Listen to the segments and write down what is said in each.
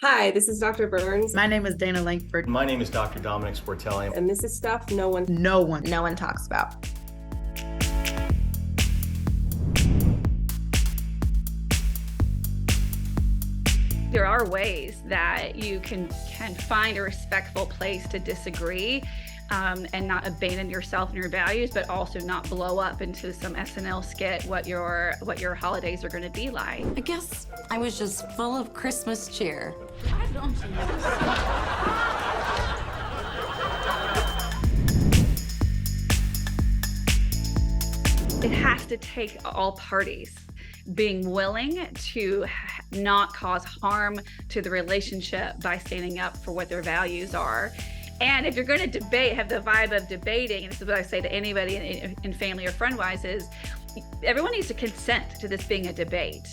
Hi, this is Dr. Burns, My name is Dana Langford. My name is Dr. Dominic Sportelli. and this is stuff No one. no one talks about. There are ways that you can find a respectful place to disagree, and not abandon yourself and your values, but also not blow up into some SNL skit what your holidays are going to be like. I guess I was just full of Christmas cheer. I don't It has to take all parties being willing to not cause harm to the relationship by standing up for what their values are. And if you're going to debate, have the vibe of debating, and this is what I say to anybody in family or friend-wise, is everyone needs to consent to this being a debate.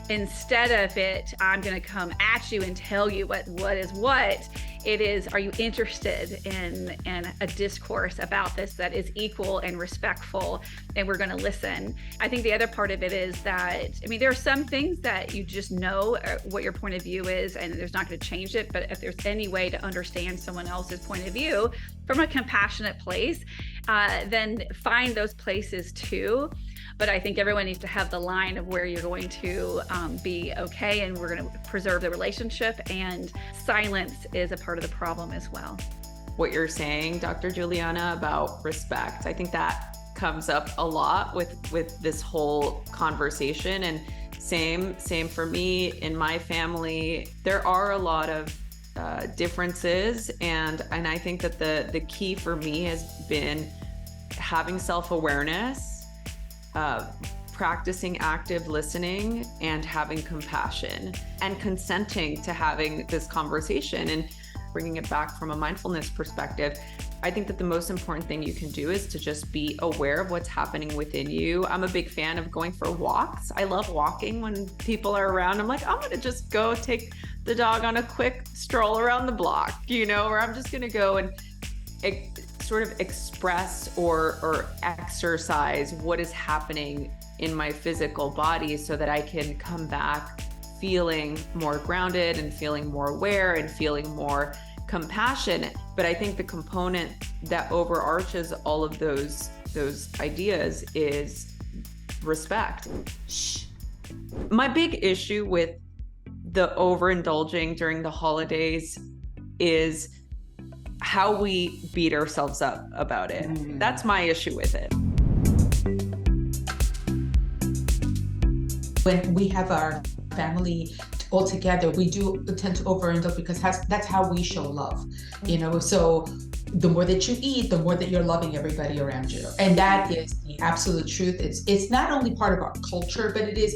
Instead of it, I'm going to come at you and tell you what is what. It is, are you interested in a discourse about this that is equal and respectful, and we're going to listen. I think the other part of it is that, there are some things that you just know what your point of view is, and there's not going to change it. But if there's any way to understand someone else's point of view from a compassionate place, then find those places too. But I think everyone needs to have the line of where you're going to be okay, and we're going to preserve the relationship, and silence is a part of the problem as well. What you're saying, Dr. Juliana, about respect, I think that comes up a lot with this whole conversation. And same for me in my family. There are a lot of differences, and I think that the key for me has been having self-awareness, practicing active listening, and having compassion, and consenting to having this conversation. And bringing it back from a mindfulness perspective, I think that the most important thing you can do is to just be aware of what's happening within you. I'm a big fan of going for walks. I love walking when people are around. I'm like, I'm going to just go take the dog on a quick stroll around the block, or I'm just going to go and sort of express or exercise what is happening in my physical body, so that I can come back feeling more grounded and feeling more aware and feeling more compassionate. But I think the component that overarches all of those ideas is respect. My big issue with the overindulging during the holidays is how we beat ourselves up about it. That's my issue with it. When we have our family all together, we do tend to overindulge because that's how we show love, so the more that you eat, the more that you're loving everybody around you. And that is the absolute truth. It's not only part of our culture, but it's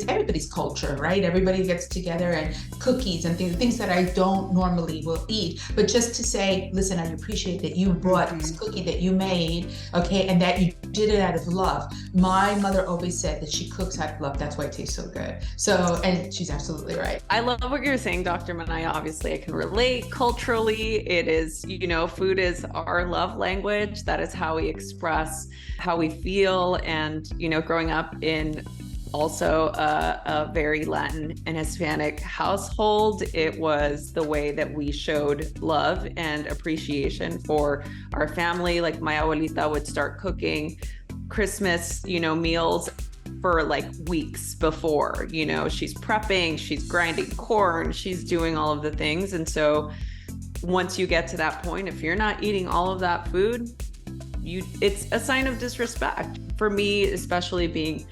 everybody's culture, right? Everybody gets together and cookies and things that I don't normally will eat. But just to say, listen, I appreciate that you brought this cookie that you made, okay, and that you did it out of love. My mother always said that she cooks out of love. That's why it tastes so good. So, and she's absolutely right. I love what you're saying, Dr. Manaya. Obviously, I can relate. Culturally, it is, food is our love language. That is how we express how we feel. And, growing up in also a very Latin and Hispanic household, it was the way that we showed love and appreciation for our family. Like my abuelita would start cooking Christmas, meals for like weeks before. She's prepping, she's grinding corn, she's doing all of the things. And so once you get to that point, if you're not eating all of that food, it's a sign of disrespect. For me, especially being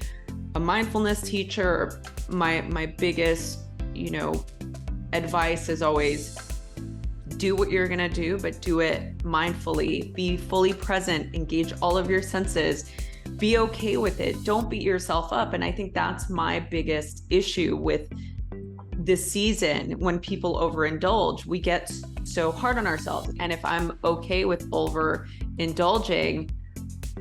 a mindfulness teacher, my biggest, advice is always do what you're gonna do, but do it mindfully. Be fully present, engage all of your senses, be okay with it. Don't beat yourself up. And I think that's my biggest issue with this season. When people overindulge, we get so hard on ourselves. And if I'm okay with overindulging,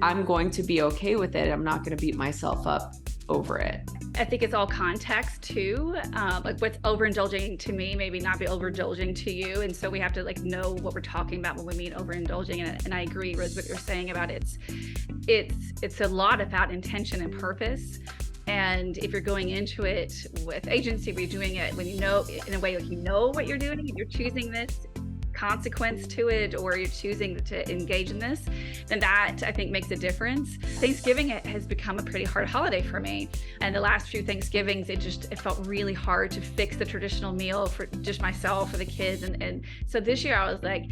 I'm going to be okay with it. I'm not going to beat myself up over it. I think it's all context too. Like what's overindulging to me, maybe not be overindulging to you. And so we have to know what we're talking about when we mean overindulging. And I agree with what you're saying about it's a lot about intention and purpose. And if you're going into it with agency, we're doing it when you know, in a way, like you know what you're doing, and you're choosing this consequence to it, or you're choosing to engage in this, then that I think makes a difference. Thanksgiving has become a pretty hard holiday for me. And the last few Thanksgivings, it felt really hard to fix the traditional meal for just myself, for the kids. And so this year I was like,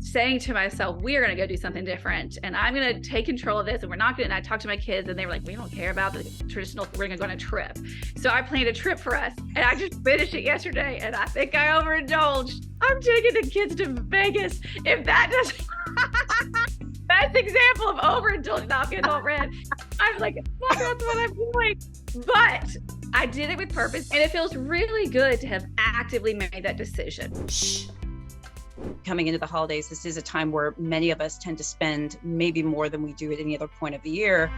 saying to myself, we are going to go do something different, and I'm going to take control of this, and we're not going to, and I talked to my kids and they were like, we don't care about the traditional, we're going to go on a trip. So I planned a trip for us, and I just finished it yesterday, and I think I overindulged. I'm taking the kids to Vegas. If that doesn't, best example of overindulgence, now I'm getting all red. I'm like, well, that's what I'm doing. But I did it with purpose, and it feels really good to have actively made that decision. Coming into the holidays, this is a time where many of us tend to spend maybe more than we do at any other point of the year.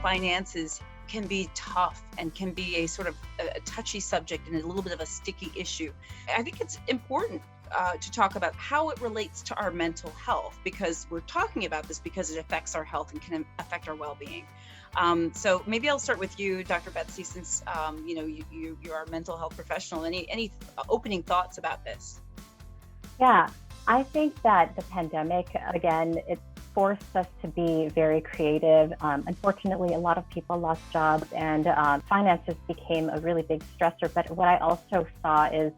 Finances can be tough and can be a sort of a touchy subject and a little bit of a sticky issue. I think it's important to talk about how it relates to our mental health, because we're talking about this because it affects our health and can affect our well-being. So maybe I'll start with you, Dr. Betsy, since you're our mental health professional. Any opening thoughts about this? Yeah, I think that the pandemic, again, it forced us to be very creative. Unfortunately, a lot of people lost jobs, and finances became a really big stressor. But what I also saw is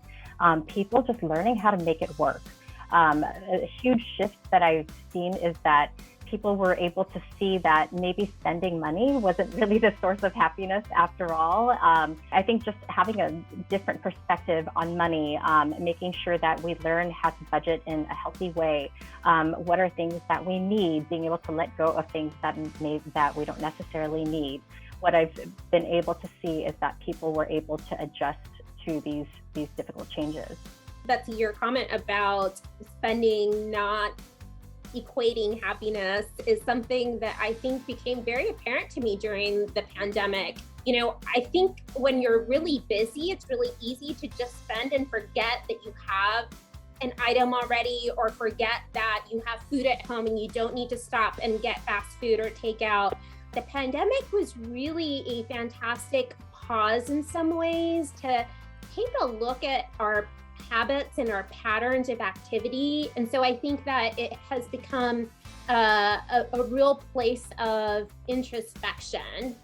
people just learning how to make it work. A huge shift that I've seen is that people were able to see that maybe spending money wasn't really the source of happiness after all. I think just having a different perspective on money, making sure that we learn how to budget in a healthy way. What are things that we need, being able to let go of things that we don't necessarily need. What I've been able to see is that people were able to adjust to these difficult changes. Betsy, your comment about spending not equating happiness is something that I think became very apparent to me during the pandemic. You know, I think when you're really busy, it's really easy to just spend and forget that you have an item already, or forget that you have food at home and you don't need to stop and get fast food or takeout. The pandemic was really a fantastic pause in some ways to take a look at our habits and our patterns of activity. And so I think that it has become a real place of introspection.